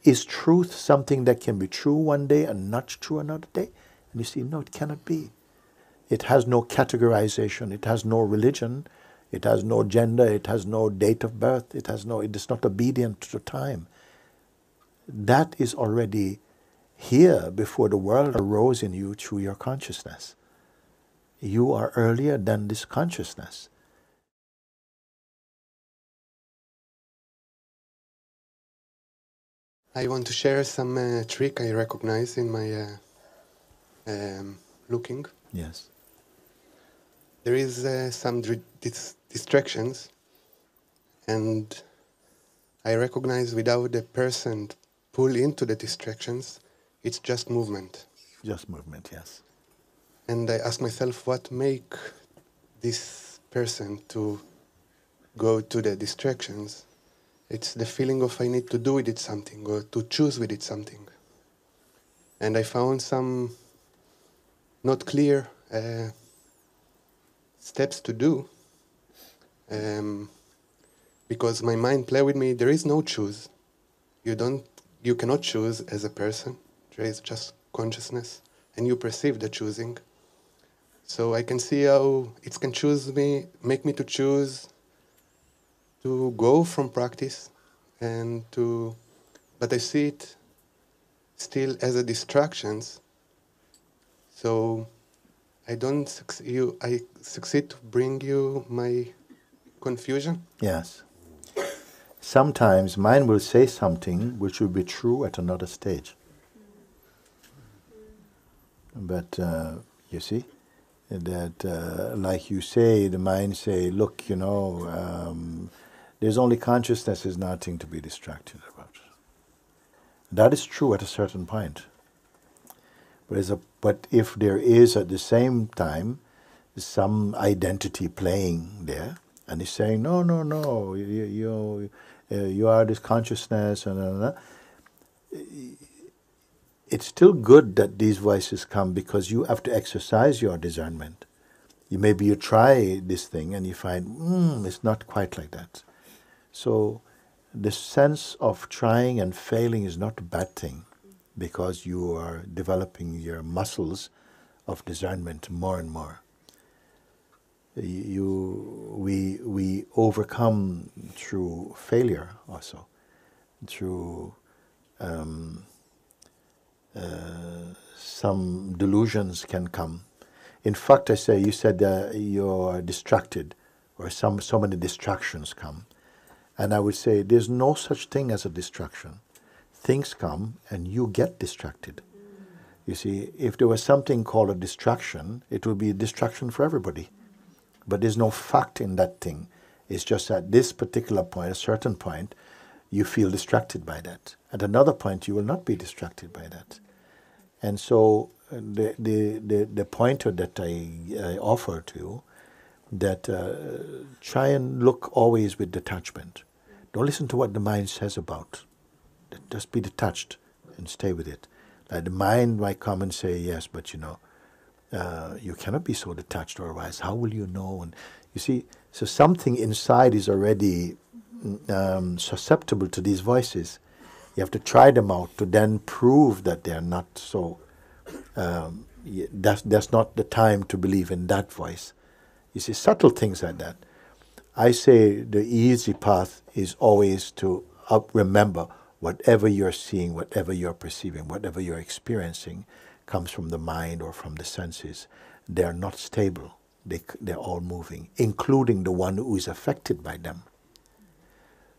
is truth something that can be true one day and not true another day? And you see, no, it cannot be. It has no categorization, it has no religion, it has no gender, it has no date of birth, it is not obedient to time. That is already here before the world arose in you through your consciousness. You are earlier than this consciousness. I want to share some trick I recognize in my looking. Yes. There is some distractions, and I recognize without the person pull into the distractions, it's just movement. Just movement, yes. And I ask myself, what make this person to go to the distractions? It's the feeling of I need to do with it something, or to choose with it something. And I found some not clear steps to do, because my mind play with me. There is no choose. You cannot choose as a person. There is just consciousness, and you perceive the choosing. So I can see how it can make me to choose to go from practice, but I see it still as a distractions. So I succeed to bring you my confusion. Yes. Sometimes mind will say something which will be true at another stage. But you see, that like you say, the mind say, look, there's only consciousness, is nothing to be distracted about. That is true at a certain point. But if there is at the same time some identity playing there, and it's saying, no, you are this consciousness, and it's still good that these voices come, because you have to exercise your discernment. Maybe you try this thing and you find, it's not quite like that. So the sense of trying and failing is not a bad thing, because you are developing your muscles of discernment more and more. We overcome through failure also, through some delusions can come. In fact, you said you're distracted, or so many distractions come. And I would say there's no such thing as a distraction. Things come and you get distracted. You see, if there was something called a distraction, it would be a distraction for everybody. But there's no fact in that thing. It's just at this particular point, a certain point, you feel distracted by that. At another point, you will not be distracted by that. And so the pointer that I offer to you, that try and look always with detachment. Don't listen to what the mind says about. Just be detached and stay with it. Like the mind might come and say, yes, but you cannot be so detached, otherwise how will you know? And you see, so something inside is already susceptible to these voices. You have to try them out to then prove that they're not so. That's not the time to believe in that voice. You see, subtle things like that. I say the easy path is always to remember whatever you're seeing, whatever you're perceiving, whatever you're experiencing comes from the mind or from the senses. They're not stable. They're all moving, including the one who is affected by them.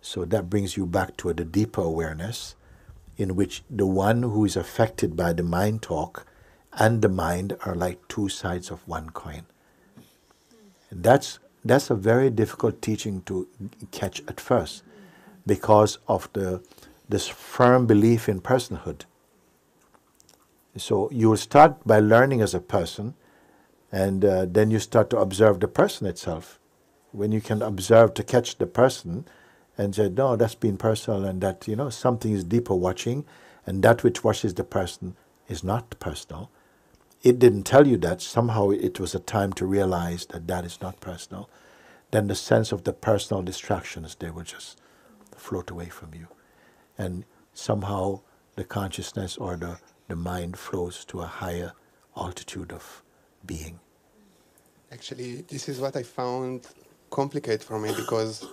So that brings you back to the deeper awareness, in which the one who is affected by the mind talk and the mind are like two sides of one coin. That's a very difficult teaching to catch at first, because of this firm belief in personhood. So you will start by learning as a person, and then you start to observe the person itself. When you can observe to catch the person and say, no, that's been personal, and that, something is deeper watching, and that which watches the person is not personal. It didn't tell you that. Somehow it was a time to realize that that is not personal. Then the sense of the personal distractions, they will just float away from you. And somehow the consciousness or the mind flows to a higher altitude of being. Actually, this is what I found complicated for me, because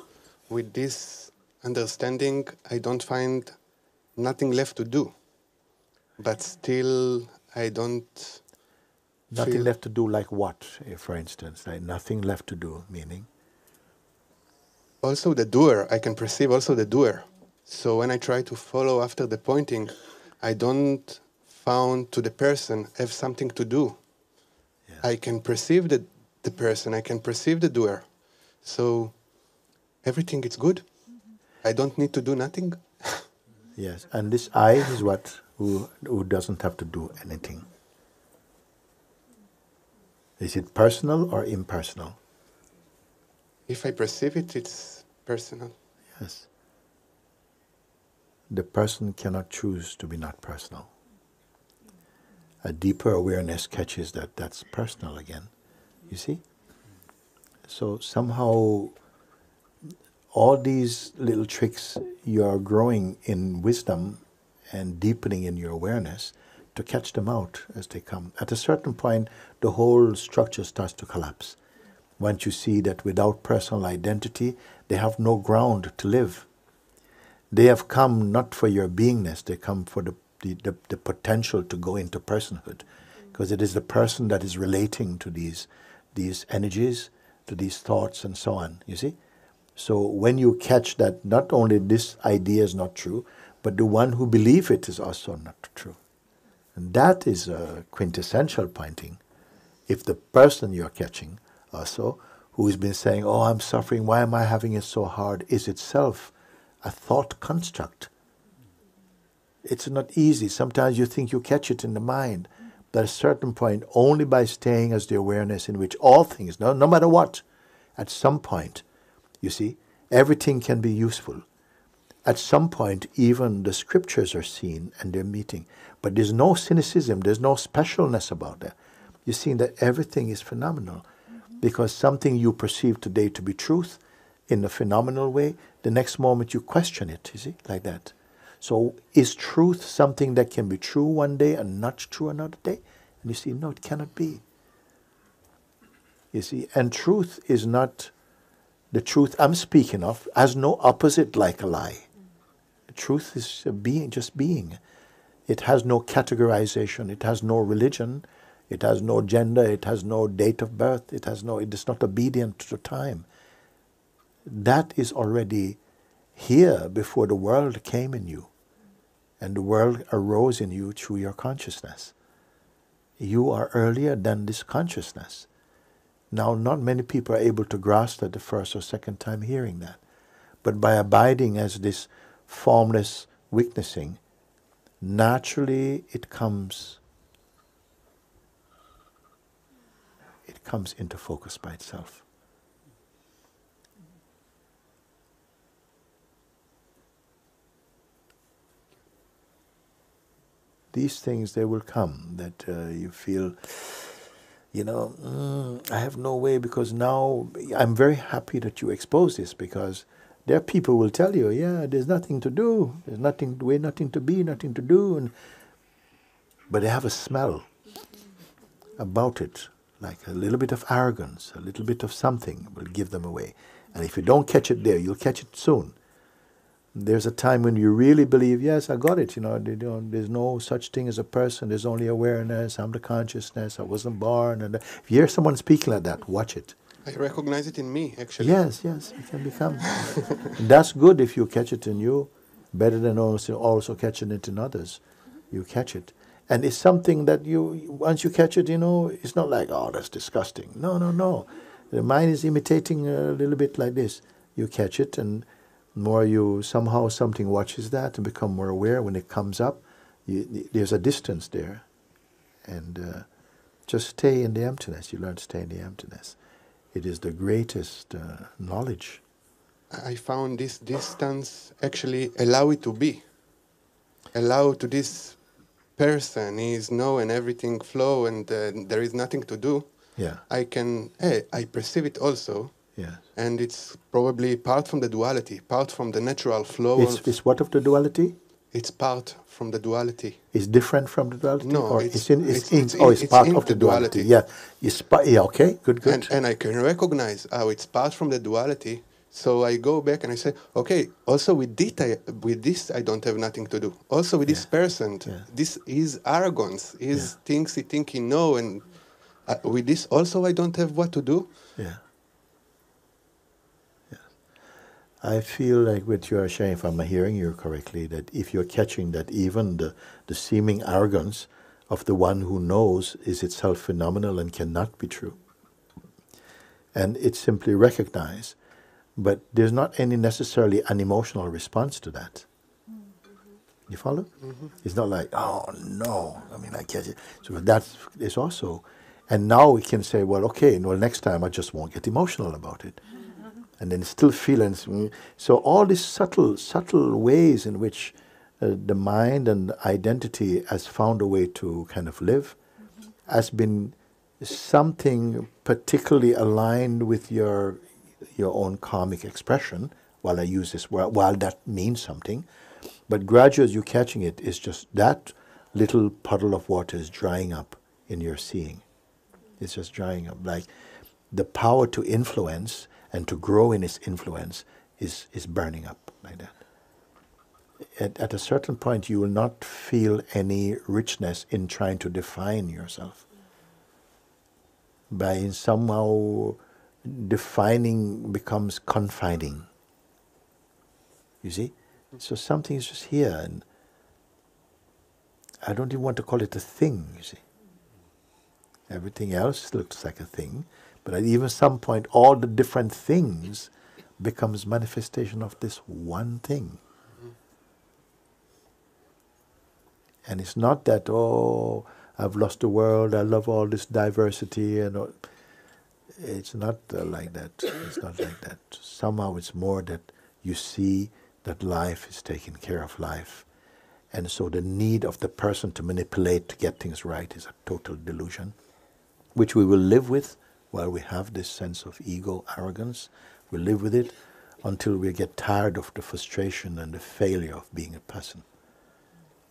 with this understanding, I don't find nothing left to do. But still, I don't Nothing feel... left to do like what, for instance? Like nothing left to do, meaning? Also the doer, I can perceive also the doer. So when I try to follow after the pointing, I don't found to the person have something to do. Yes. I can perceive the person, I can perceive the doer. So everything is good. I don't need to do nothing. Yes, and this I is what who doesn't have to do anything. Is it personal or impersonal? If I perceive it, it's personal. Yes. The person cannot choose to be not personal. A deeper awareness catches that that's personal again. You see? So somehow all these little tricks, you are growing in wisdom and deepening in your awareness to catch them out as they come. At a certain point, the whole structure starts to collapse. Once you see that without personal identity, they have no ground to live. They have come not for your beingness, they come for the potential to go into personhood. Because it is the person that is relating to these energies, to these thoughts and so on, you see? So when you catch that not only this idea is not true, but the one who believes it is also not true. And that is a quintessential pointing. If the person you're catching also, who has been saying, oh, I'm suffering, why am I having it so hard, is itself a thought construct. It's not easy. Sometimes you think you catch it in the mind, but at a certain point, only by staying as the awareness in which all things, no matter what, at some point, you see, everything can be useful. At some point, even the scriptures are seen and they're meeting. But there's no cynicism, there's no specialness about that. You're seeing that everything is phenomenal. Because something you perceive today to be truth in a phenomenal way, the next moment you question it, you see, like that. So is truth something that can be true one day and not true another day? And you see, no, it cannot be. You see, and truth is not, the truth I'm speaking of has no opposite like a lie. Truth is a being, just being. It has no categorization, it has no religion, it has no gender, it has no date of birth, it is not obedient to time. That is already here before the world came in you. And the world arose in you through your consciousness. You are earlier than this consciousness. Now, not many people are able to grasp that the first or second time hearing that. But by abiding as this formless witnessing, naturally it comes into focus by itself. These things, they will come, that you feel, I have no way, because now I'm very happy that you expose this, because there are people who will tell you, yeah, there's nothing to do, there's nothing to be, nothing to do, but they have a smell about it, like a little bit of arrogance, a little bit of something will give them away. And if you don't catch it there, you'll catch it soon. There's a time when you really believe, yes, I got it, there's no such thing as a person, there's only awareness, I'm the consciousness, I wasn't born. And if you hear someone speaking like that, watch it. I recognize it in me, actually. Yes, it can become. And that's good if you catch it in you, better than also catching it in others. You catch it. And it's something that once you catch it, it's not like, oh, that's disgusting. No. The mind is imitating a little bit like this. You catch it, and more somehow something watches that and become more aware. When it comes up, there's a distance there. And just stay in the emptiness. You learn to stay in the emptiness. It is the greatest knowledge. I found this distance actually allow it to be. Allow to this person is know and everything flow and there is nothing to do. Yeah. I perceive it also. Yeah. And it's probably part from the duality, part from the natural flow. It's what of the duality? It's part from the duality. It's different from the duality? No, or it's part in of the the duality. duality. Yeah, yeah, okay, good. And I can recognize how it's part from the duality. So I go back and I say, okay, also with this I don't have nothing to do. Also with this person, this is arrogance, is things he think he know, and with this also I don't have what to do. Yeah. I feel like what you are sharing, if I'm hearing you correctly, that if you're catching that even the seeming arrogance of the one who knows is itself phenomenal and cannot be true, and it's simply recognized, but there's not any necessarily an emotional response to that. You follow? Mm-hmm. It's not like, oh no, I mean, I catch it. So that is also, and now we can say, well, okay, well, next time I just won't get emotional about it. And then still feelings. So all these subtle ways in which the mind and identity has found a way to kind of live has been something particularly aligned with your own karmic expression, while I use this, while that means something. But gradually as you're catching it, it's just that little puddle of water is drying up in your seeing. It's just drying up. Like the power to influence and to grow in its influence is burning up like that. At a certain point, you will not feel any richness in trying to define yourself. By somehow defining becomes confining. You see? So something is just here, and I don't even want to call it a thing, you see. Everything else looks like a thing. But at even some point, all the different things becomes manifestation of this one thing. Mm-hmm. And it's not that, oh, I've lost the world, I love all this diversity, and all. It's not like that. It's not like that. Somehow it's more that you see that life is taking care of life. And so the need of the person to manipulate to get things right is a total delusion, which we will live with. While we have this sense of ego, arrogance, we live with it until we get tired of the frustration and the failure of being a person.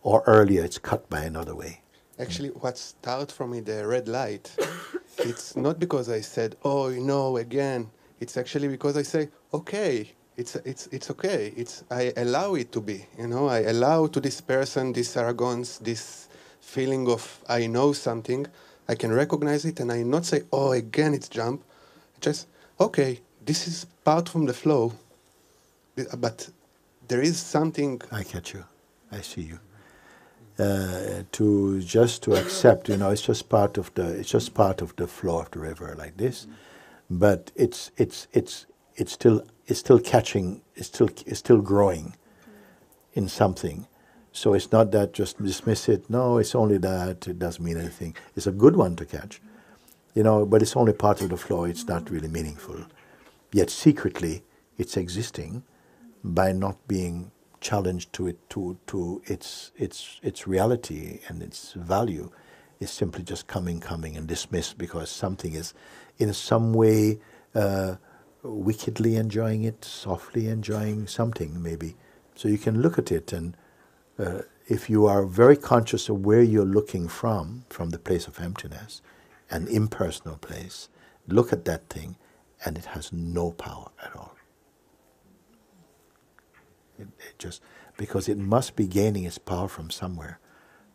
Or earlier, it's cut by another way. Actually, what started for me, the red light, it's not because I said, oh, no, again. It's actually because I say, okay, it's okay. I allow it to be, I allow to this person, this arrogance, this feeling of I know something. I can recognize it, and I not say, oh, again it's jump. Just, okay, this is part from the flow, but there is something. I catch you. I see you. To accept, it's just part of the flow of the river like this, but it's still catching, it's still growing in something. So it's not that just dismiss it. No, it's only that. It doesn't mean anything. It's a good one to catch, but it's only part of the flow. It's not really meaningful. Yet secretly, it's existing by not being challenged to it, to its reality and its value. It's simply just coming and dismissed because something is in some way wickedly enjoying it, softly enjoying something maybe. So you can look at it, and if you are very conscious of where you're looking from the place of emptiness, an impersonal place, look at that thing, and it has no power at all. It just, because it must be gaining its power from somewhere,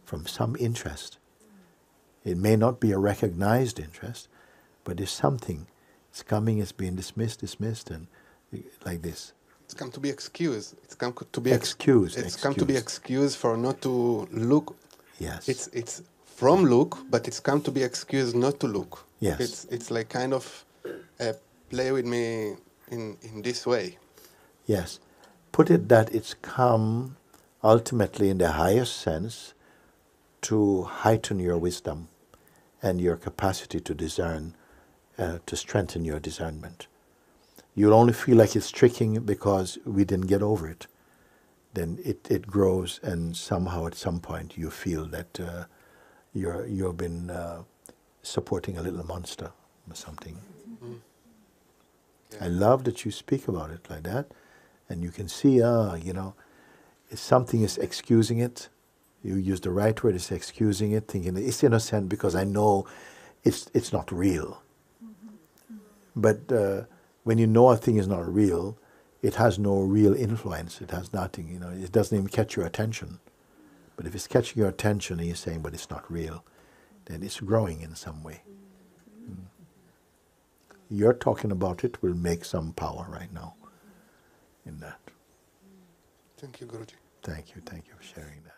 from some interest. It may not be a recognized interest, but there's something. It's coming, it's being dismissed, and like this. It's come to be excused. It's come to be excused. It's come to be excused for not to look. Yes. It's from look, but it's come to be excused not to look. Yes. It's like kind of play with me in this way. Yes. Put it that it's come ultimately in the highest sense to heighten your wisdom and your capacity to discern, to strengthen your discernment. You'll only feel like it's tricking because we didn't get over it. Then it grows, and somehow at some point you feel that you've been supporting a little monster or something. Mm-hmm. Yeah. I love that you speak about it like that, and you can see, if something is excusing it, you use the right word, it's excusing it, thinking it's innocent because I know it's not real. But when you know a thing is not real, it has no real influence. It has nothing, you know, it doesn't even catch your attention. But if it's catching your attention and you're saying, but it's not real, then it's growing in some way. Your talking about it will make some power right now in that. Thank you, Guruji. Thank you for sharing that.